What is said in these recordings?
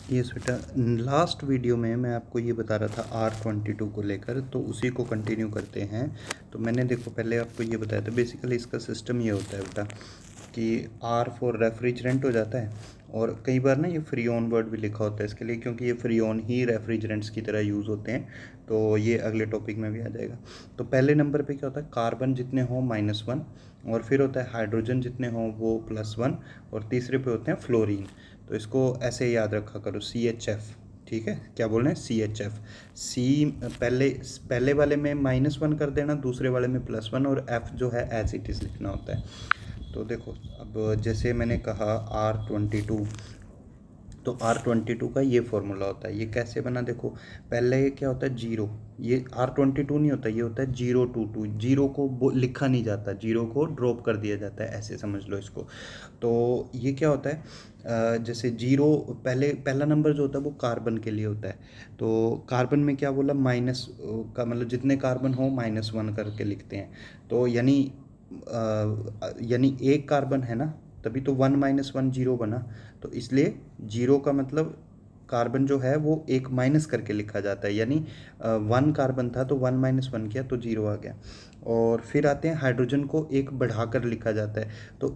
Yes बेटा, last video में मैं आपको ये बता रहा था R22 को लेकर, तो उसी को कंटिन्यू करते हैं। तो मैंने देखो पहले आपको ये बताया था, बेसिकली इसका सिस्टम ये होता है बेटा कि R फॉर रेफ्रिजरेंट हो जाता है, और कई बार ना ये फ्रीऑन वर्ड भी लिखा होता है इसके लिए, क्योंकि ये फ्रीऑन ही रेफ्रिजरेंट्स की तरह यूज़ होते हैं। तो ये अगले टॉपिक में भी आ जाएगा। तो पहले नंबर पे क्या होता है, कार्बन जितने हों -1, और फिर होता है हाइड्रोजन जितने हों वो +1, और तीसरे पे होते हैं फ्लोरीन। तो इसको ऐसे याद रखा करो, CHF। ठीक है, क्या बोल रहे हैं, CHF। सी पहले पहले वाले में -1 कर देना, दूसरे वाले में +1, और F जो है एज इट इज़ लिखना होता है। तो देखो, अब जैसे मैंने कहा R22, तो R22 का ये फॉर्मूला होता है। ये कैसे बना, देखो पहले क्या होता है, जीरो। ये R22 नहीं होता, ये होता है 022। जीरो को लिखा नहीं जाता, जीरो को ड्रॉप कर दिया जाता है, ऐसे समझ लो इसको। तो ये क्या होता है, जैसे जीरो, पहला नंबर जो होता है वो कार्बन के लिए होता है। तो कार्बन में क्या बोला, माइनस का मतलब जितने कार्बन हो -1 करके लिखते हैं। तो यानी एक कार्बन है ना, तभी तो 1 - 1 जीरो बना। तो इसलिए जीरो का मतलब कार्बन जो है वो एक माइनस करके लिखा जाता है, यानी 1 कार्बन था तो 1 - 1 किया तो जीरो आ गया। और फिर आते हैं हाइड्रोजन को एक बढ़ाकर लिखा जाता है। तो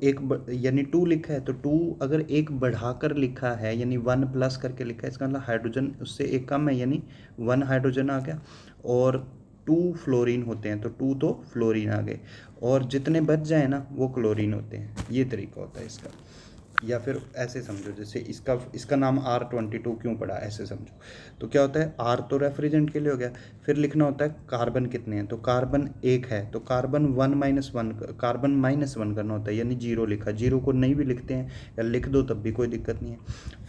यानी 2 लिखा है, तो 2 अगर एक बढ़ाकर लिखा है यानी 1 प्लस करके लिखा है, इसका मतलब हाइड्रोजन उससे एक कम है, यानी 1 हाइड्रोजन आ गया। और 2 फ्लोरीन होते हैं, तो 2 तो फ्लोरीन आ गए, और जितने बच जाए ना वो क्लोरीन होते हैं। ये तरीका होता है इसका। या फिर ऐसे समझो, जैसे इसका नाम R22 क्यों पड़ा, ऐसे समझो। तो क्या होता है, R तो रेफ्रिजरेंट के लिए हो गया। फिर लिखना होता है कार्बन कितने हैं, तो कार्बन एक है, तो कार्बन 1 - 1, कार्बन -1 करना होता है, यानी जीरो लिखा। जीरो को नहीं भी लिखते हैं या लिख दो तब भी कोई दिक्कत नहीं है।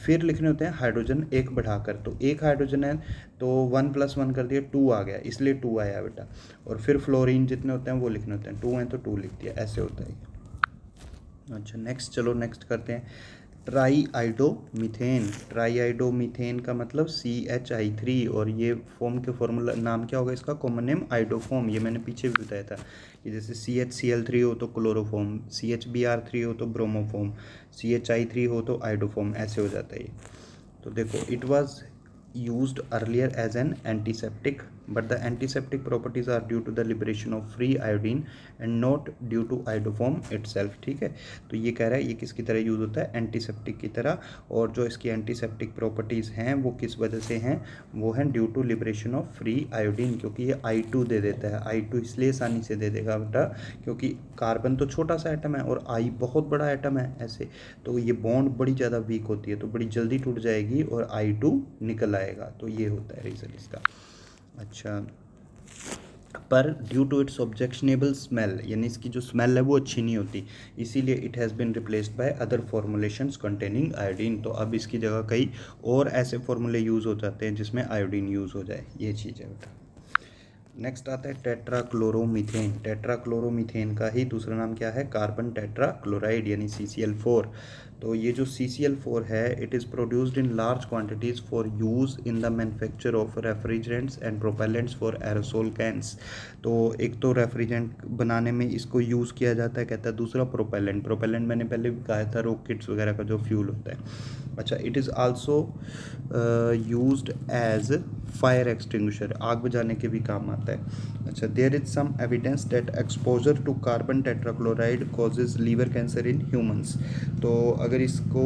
फिर लिखने होते हैं हाइड्रोजन एक बढ़ाकर, तो एक हाइड्रोजन है तो 1 + 1 कर दिया, 2 आ गया, इसलिए 2 आया बेटा। और फिर फ्लोरीन जितने होते हैं वो लिखने होते हैं, 2 हैं तो 2 लिख दिया, ऐसे होता है। अच्छा नेक्स्ट, चलो नेक्स्ट करते हैं। ट्राईआइडोमीथेन। ट्राईआइडोमीथेन का मतलब CHI3, और ये फॉर्म के फॉर्मूला नाम क्या होगा इसका, कॉमन नेम आइडोफॉर्म। ये मैंने पीछे भी बताया था कि जैसे CHCl3 हो तो क्लोरोफॉर्म, CHBr3 हो तो ब्रोमोफॉर्म, CHI3 हो तो आइडोफॉर्म, ऐसे हो जाता है ये। तो देखो, it was used earlier as an antiseptic, but the antiseptic properties are due to the liberation of free iodine and not due to iodoform itself। ठीक है, तो ये कह रहा है ये किसकी तरह यूज़ होता है, एंटीसेप्टिक की तरह। और जो इसकी एंटीसेप्टिक प्रॉपर्टीज़ हैं वो किस वजह से हैं, वो हैं due to liberation of free iodine, क्योंकि ये I2 दे देता है। I2 इसलिए आसानी से दे देगा बेटा क्योंकि कार्बन तो छोटा सा एटम है और I बहुत बड़ा एटम है, ऐसे। तो ये बॉन्ड बड़ी ज़्यादा वीक होती है, तो बड़ी जल्दी टूट जाएगी और I2 निकल आएगा। तो ये होता है रीज़न इसका। अच्छा, पर due to its objectionable smell, यानी इसकी जो स्मेल है वो अच्छी नहीं होती, इसीलिए it has been replaced by other formulations containing iodine. तो अब इसकी जगह कई और ऐसे फॉर्मूले यूज़ हो जाते हैं जिसमें आयोडीन यूज़ हो जाए, ये चीज़ है बेटा। नेक्स्ट आता है टेट्राक्लोरोमीथेन। टेट्राक्लोरोमीथेन का ही दूसरा नाम क्या है, कार्बन टेट्राक्लोराइड, यानी CCl4। तो ये जो CCl4 है, it is produced in large quantities for use in the manufacture of refrigerants and propellants for aerosol cans. तो एक तो रेफ्रिजरेंट बनाने में इसको यूज़ किया जाता है, कहता है। दूसरा प्रोपेलेंट, प्रोपेलेंट मैंने पहले भी कहा था, रॉकेट्स वगैरह का जो फ्यूल होता है। अच्छा, it is also used as fire extinguisher, आग बुझाने के भी काम आता है। अच्छा, there is some evidence that exposure to carbon tetrachloride causes liver cancer in humans. तो अगर इसको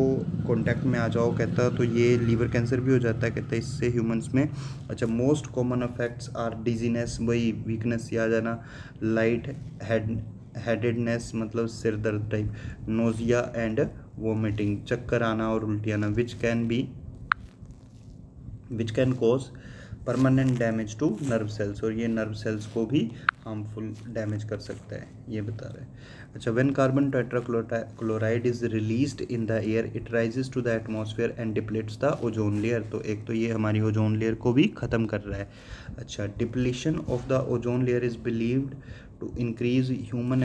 कॉन्टैक्ट में आ जाओ, कहता, तो ये लीवर कैंसर भी हो जाता है, कहता है इससे ह्यूमंस में। अच्छा, most common effects are dizziness, वही वीकनेस या जाना, लाइट हेडेडनेस मतलब सिर दर्द टाइप, नोजिया एंड वोमिटिंग, चक्कर आना और उल्टी आना, which can cause permanent damage to nerve cells, और ये नर्व सेल्स को भी हार्मफुल डैमेज कर सकता है, ये बता रहे हैं। अच्छा, when carbon tetrachloride is released in the air it rises to the atmosphere and depletes the ozone layer. तो एक तो ये हमारी ओजोन लेयर को भी ख़त्म कर रहा है। अच्छा, depletion of the ozone layer is believed to increase human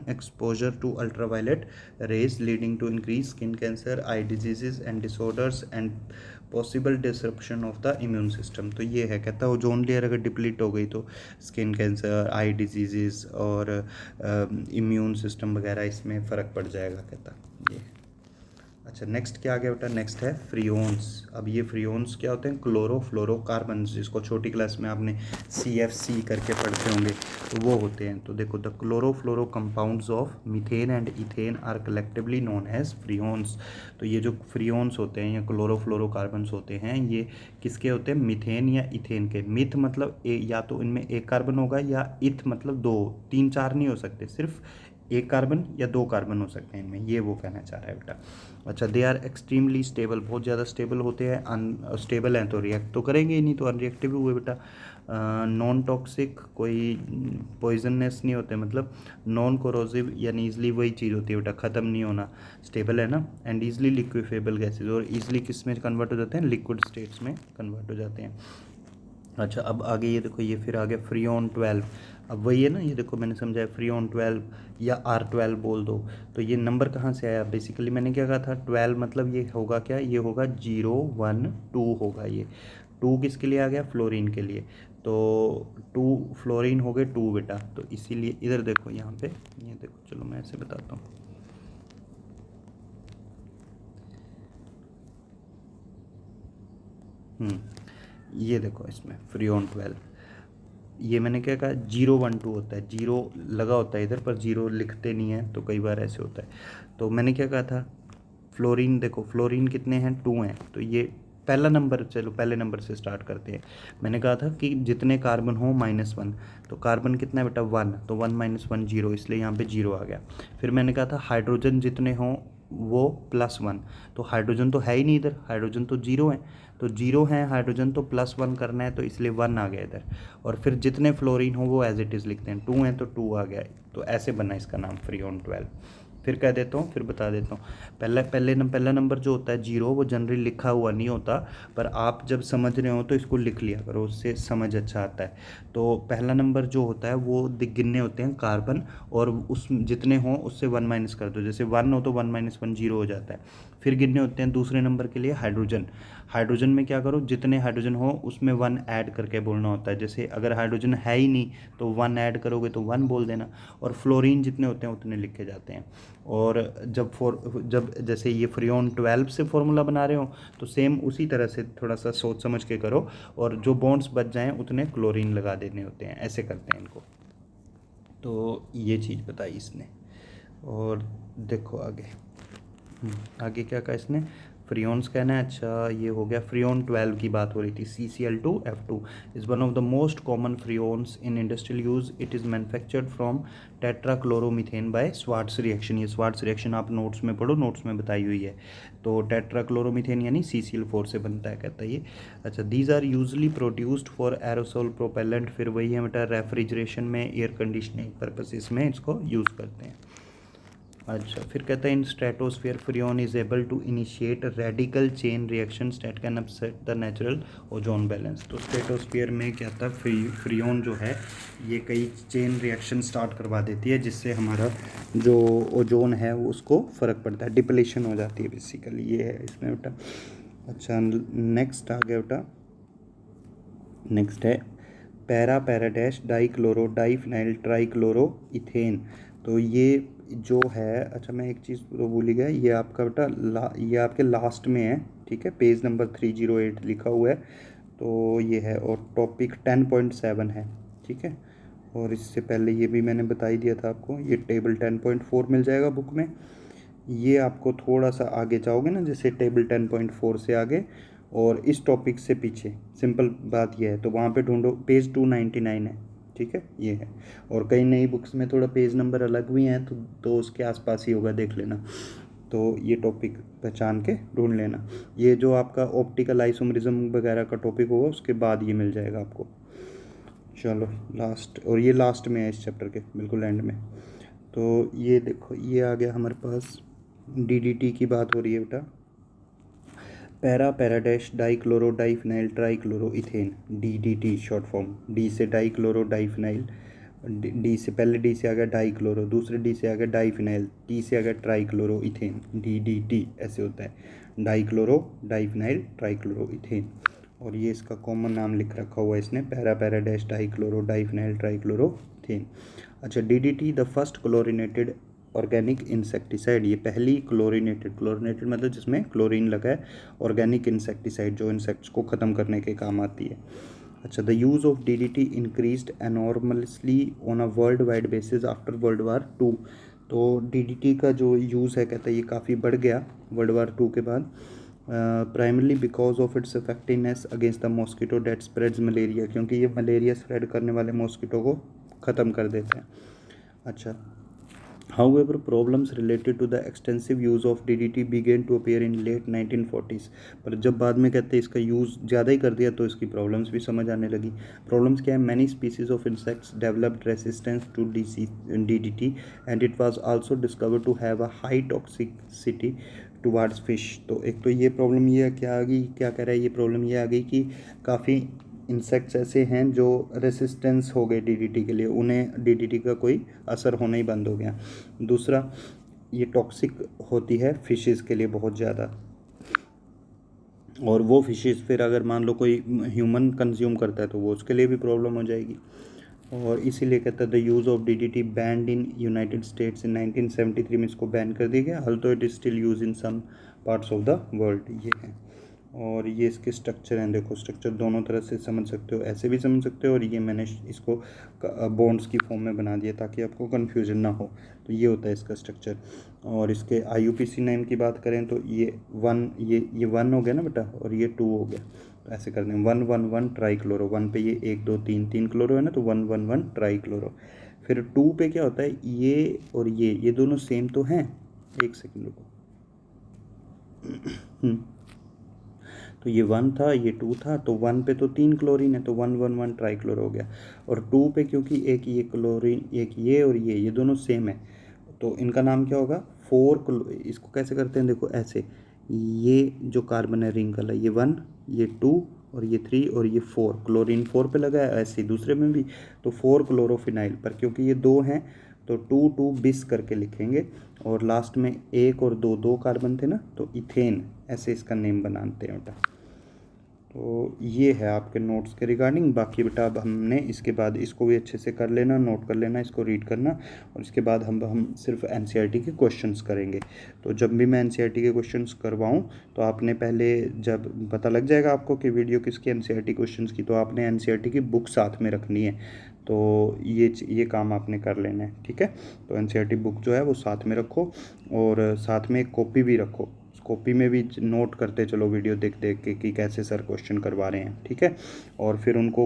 exposure to ultraviolet rays, leading to increased skin cancer, eye diseases and disorders and possible disruption of the immune system। तो ये है, कहता है ओजोन लेयर अगर deplete हो गई तो skin cancer, आई diseases और इम्यून सिस्टम वगैरह इसमें फ़र्क पड़ जाएगा, कहता ये। अच्छा, नेक्स्ट क्या आ गया बेटा, नेक्स्ट है फ्रियोन्स। अब ये फ्रियोन्स क्या होते हैं, क्लोरोफ्लोरोकार्बन, जिसको छोटी क्लास में आपने CFC करके पढ़ते होंगे, तो वो होते हैं। तो देखो, the chlorofluoro compounds of methane and ethane are collectively known as freons. तो ये जो फ्रियोन्स होते हैं या क्लोरोफ्लोरोकार्बन्स होते हैं, ये किसके होते हैं, मीथेन या इथेन के। मिथ मतलब या तो इनमें एक कार्बन होगा, या इथ मतलब दो, तीन चार नहीं हो सकते, सिर्फ एक कार्बन या दो कार्बन हो सकते हैं इनमें, ये वो कहना चाह रहा है बेटा। अच्छा, दे आर एक्सट्रीमली स्टेबल, बहुत ज़्यादा स्टेबल होते हैं। अनस्टेबल हैं तो रिएक्ट तो करेंगे ही नहीं, तो अनरिएक्टिव हुए बेटा। नॉन टॉक्सिक, कोई पॉइजननेस नहीं होते, मतलब नॉन कोरोसिव, यानी ईजिली वही चीज़ होती है बेटा, ख़त्म नहीं होना, स्टेबल है ना। एंड ईजिली लिक्विफेबल गैसेज, और ईजिली किस में कन्वर्ट हो जाते हैं, लिक्विड स्टेट्स में कन्वर्ट हो जाते हैं। अच्छा, अब आगे ये देखो, ये फिर आ गया फ्रीऑन 12। अब वही है ना, ये देखो मैंने समझाया, फ्रीऑन 12 या R12 बोल दो। तो ये नंबर कहाँ से आया, बेसिकली मैंने क्या कहा था, 12 मतलब ये होगा क्या, ये होगा 0 1 2 होगा। ये 2 किसके लिए आ गया, फ्लोरीन के लिए। तो 2 फ्लोरीन हो गए 2 बेटा, तो इसीलिए इधर देखो यहाँ पे, ये देखो, चलो मैं ऐसे बताता हूँ। ये देखो, इसमें फ्रीऑन 12, ये मैंने क्या कहा, 0 1 2 होता है, जीरो लगा होता है इधर, पर जीरो लिखते नहीं है, तो कई बार ऐसे होता है। तो मैंने क्या कहा था, फ्लोरीन देखो, फ्लोरीन कितने हैं, 2 हैं, तो ये पहला नंबर, चलो पहले नंबर से स्टार्ट करते हैं। मैंने कहा था कि जितने कार्बन हो -1, तो कार्बन कितना है बेटा, 1, तो 1 -1 0, इसलिए यहाँ पे 0 आ गया। फिर मैंने कहा था हाइड्रोजन जितने हों वो +1, तो हाइड्रोजन तो है ही नहीं इधर, हाइड्रोजन तो 0 है, तो 0 है हाइड्रोजन, तो +1 करना है, तो इसलिए 1 आ गया इधर। और फिर जितने फ्लोरीन हो वो एज इट इज़ लिखते हैं, 2 हैं तो 2 आ गया। तो ऐसे बना इसका नाम फ्रीऑन 12। फिर कह देता हूँ, फिर बता देता हूँ। पहला नंबर जो होता है 0, वो जनरली लिखा हुआ नहीं होता, पर आप जब समझ रहे हो तो इसको लिख लिया करो, उससे समझ अच्छा आता है। तो पहला नंबर जो होता है वो गिनने होते हैं कार्बन, और उस जितने हों उससे 1 माइनस कर दो, जैसे 1 हो तो 1 - 1 0 हो जाता है। फिर गिनने होते हैं दूसरे नंबर के लिए हाइड्रोजन। हाइड्रोजन में क्या करो, जितने हाइड्रोजन हो उसमें 1 ऐड करके बोलना होता है, जैसे अगर हाइड्रोजन है ही नहीं तो 1 ऐड करोगे तो 1 बोल देना। और फ्लोरीन जितने होते हैं उतने लिखे जाते हैं। और जब जैसे ये फ्रीऑन 12 से फॉर्मूला बना रहे हो, तो सेम उसी तरह से थोड़ा सा सोच समझ के करो, और जो बॉन्ड्स बच जाएं उतने क्लोरीन लगा देने होते हैं, ऐसे करते हैं इनको। तो ये चीज़ बताई इसने। और देखो आगे, आगे क्या कहा इसने, फ्रियोन्स कहना है। अच्छा, ये हो गया, फ्रियोन 12 की बात हो रही थी। CCl2F2 is one of the most common freons in industrial use. It is manufactured from tetrachloromethane by Swarts reaction. ये स्वार्ट्स रिएक्शन आप नोट्स में पढ़ो, नोट्स में बताई हुई है। तो टेट्राक्लोरोमीथेन यानी CCl4 से बनता है, कहता है ये। अच्छा, these are usually produced for aerosol propellant, फिर वही है बेटा, रेफ्रिजरेशन में, एयर कंडीशनिंग पर्पसेस में इसको यूज़ करते हैं। अच्छा, फिर कहता है in stratosphere freon is able to initiate radical chain reactions that can upset the natural ozone balance. तो स्ट्रेटोस्फीयर में क्या था, फ्रियोन जो है ये कई चेन रिएक्शन स्टार्ट करवा देती है, जिससे हमारा जो ओजोन है वो उसको फ़र्क पड़ता है, डिप्लेशन हो जाती है बेसिकली, ये है इसमें बेटा। अच्छा, नेक्स्ट आ गया बेटा, नेक्स्ट है पैराडैश डाइक्लोरो डाइफिनाइल ट्राइक्लोरो इथेन। तो ये जो है, अच्छा मैं एक चीज़ तो भूल ही गया, ये आपका बेटा ये आपके लास्ट में है, ठीक है, पेज नंबर 308 लिखा हुआ है। तो ये है, और टॉपिक 10.7 है, ठीक है। और इससे पहले ये भी मैंने बता ही दिया था आपको, ये टेबल 10.4 मिल जाएगा बुक में। ये आपको थोड़ा सा आगे जाओगे ना, जैसे टेबल 10.4 से आगे और इस टॉपिक से पीछे, सिंपल बात यह है, तो वहाँ पे ढूंढो, पेज 299 है, ठीक है, ये है। और कई नई बुक्स में थोड़ा पेज नंबर अलग भी हैं, तो उसके आसपास ही होगा, देख लेना। तो ये टॉपिक पहचान के ढूंढ लेना। ये जो आपका ऑप्टिकल आइसोमरिज्म वगैरह का टॉपिक होगा उसके बाद ये मिल जाएगा आपको। चलो लास्ट, और ये लास्ट में है इस चैप्टर के बिल्कुल एंड में। तो ये देखो, ये आ गया हमारे पास, DDT की बात हो रही है बेटा, para dash dichloro diphenyl trichloro ethane, DDT short form. D से डाइक्लोरो डाइफिनाइल, डी से पहले डी से आ गया डाइक्लोरो, दूसरे डी से आ गया डाइफिनाइल, टी से आ गया ट्राइक्लोरो इथेन, DDT ऐसे होता है, डाइक्लोरो डाइफिनाइल ट्राइक्लोरो इथेन। और ये इसका कॉमन नाम लिख रखा हुआ है इसने, पैराडैश डाइक्लोरो डाइफिनाइल ट्राइक्लोरो इथेन। अच्छा, DDT the first chlorinated organic insecticide, ये पहली क्लोरीनेटेड मतलब जिसमें क्लोरीन लगा है, ऑर्गेनिक इंसेक्टिसाइड जो इंसेक्ट्स को ख़त्म करने के काम आती है। अच्छा, the use of DDT increased enormously on a world wide basis after world war two. तो DDT का जो यूज़ है कहता है ये काफ़ी बढ़ गया वर्ल्ड वार 2 के बाद, primarily because of its effectiveness against the mosquito that spreads malaria, क्योंकि ये मलेरिया स्प्रेड करने वाले मॉस्किटो को ख़त्म कर देते हैं। अच्छा, however problems related to the extensive use of DDT began to appear in late 1940s, पर जब बाद में कहते हैं इसका यूज़ ज़्यादा ही कर दिया तो इसकी प्रॉब्लम्स भी समझ आने लगी। प्रॉब्लम्स क्या है? Many species of insects developed resistance to DDT and it was also discovered to have a high toxicity towards fish. तो एक तो ये प्रॉब्लम ये क्या आ गई, क्या कह रहा है, ये प्रॉब्लम ये आ गई कि काफ़ी इंसेक्ट्स ऐसे हैं जो रेसिस्टेंस हो गए DDT के लिए, उन्हें DDT का कोई असर होना ही बंद हो गया। दूसरा, ये टॉक्सिक होती है फिशेस के लिए बहुत ज़्यादा, और वो फिशेस फिर अगर मान लो कोई ह्यूमन कंज्यूम करता है तो वो उसके लिए भी प्रॉब्लम हो जाएगी। और इसीलिए कहता है the use of DDT banned in United States in 1973 में इसको बैन कर दिया गया, although it is still use in some parts of the world. ये है, और ये इसके स्ट्रक्चर हैं, देखो स्ट्रक्चर दोनों तरह से समझ सकते हो, ऐसे भी समझ सकते हो, और ये मैंने इसको बॉन्ड्स की फॉर्म में बना दिया ताकि आपको कन्फ्यूजन ना हो। तो ये होता है इसका स्ट्रक्चर। और इसके IUPAC नेम की बात करें तो ये 1 हो गया ना बेटा, और ये 2 हो गया, तो ऐसे कर दें 111 ट्राईक्लोरो। 1 पे ये 1 2 3 क्लोरो है ना, तो 111 ट्राईक्लोरो। फिर 2 पे क्या होता है, ये और ये दोनों सेम तो हैं, एक सेकेंड रुको। तो ये 1 था, ये 2 था, तो 1 पे तो 3 क्लोरीन है, तो 111 ट्राईक्लोरो हो गया। और 2 पे क्योंकि एक ये क्लोरीन, एक ये और ये दोनों सेम है, तो इनका नाम क्या होगा, 4 इसको कैसे करते हैं, देखो ऐसे, ये जो कार्बन है रिंग वाला, ये 1, ये 2 और ये 3 और ये 4, क्लोरीन 4 पे लगा है, ऐसे ही दूसरे में भी, तो 4 क्लोरोफिनाइल। पर क्योंकि ये 2 हैं तो 2 बिस करके लिखेंगे, और लास्ट में 1 और 2 कार्बन थे ना, तो इथेन, ऐसे इसका नेम बनाते हैं बेटा। तो ये है आपके नोट्स के रिगार्डिंग। बाकी बेटा अब हमने इसके बाद इसको भी अच्छे से कर लेना, नोट कर लेना, इसको रीड करना, और इसके बाद हम सिर्फ NCERT के क्वेश्चंस करेंगे। तो जब भी मैं NCERT के क्वेश्चंस करवाऊँ तो आपने पहले, जब पता लग जाएगा आपको कि वीडियो किसकी NCERT क्वेश्चंस की, तो आपने NCERT की बुक साथ में रखनी है। तो ये काम आपने कर लेना है, ठीक है। तो NCERT बुक जो है वो साथ में रखो, और साथ में एक कॉपी भी रखो, कॉपी में भी नोट करते चलो वीडियो देख देख के कि कैसे सर क्वेश्चन करवा रहे हैं, ठीक है। और फिर उनको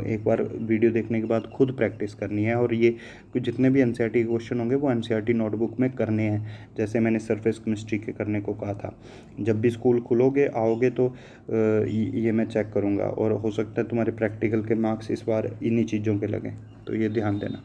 एक बार वीडियो देखने के बाद खुद प्रैक्टिस करनी है, और ये जितने भी NCERT के क्वेश्चन होंगे वो NCERT नोटबुक में करने हैं, जैसे मैंने सरफेस केमिस्ट्री के करने को कहा था। जब भी स्कूल खुलोगे आओगे तो ये मैं चेक करूँगा, और हो सकता है तुम्हारे प्रैक्टिकल के मार्क्स इस बार इन्हीं चीज़ों के लगें, तो ये ध्यान देना।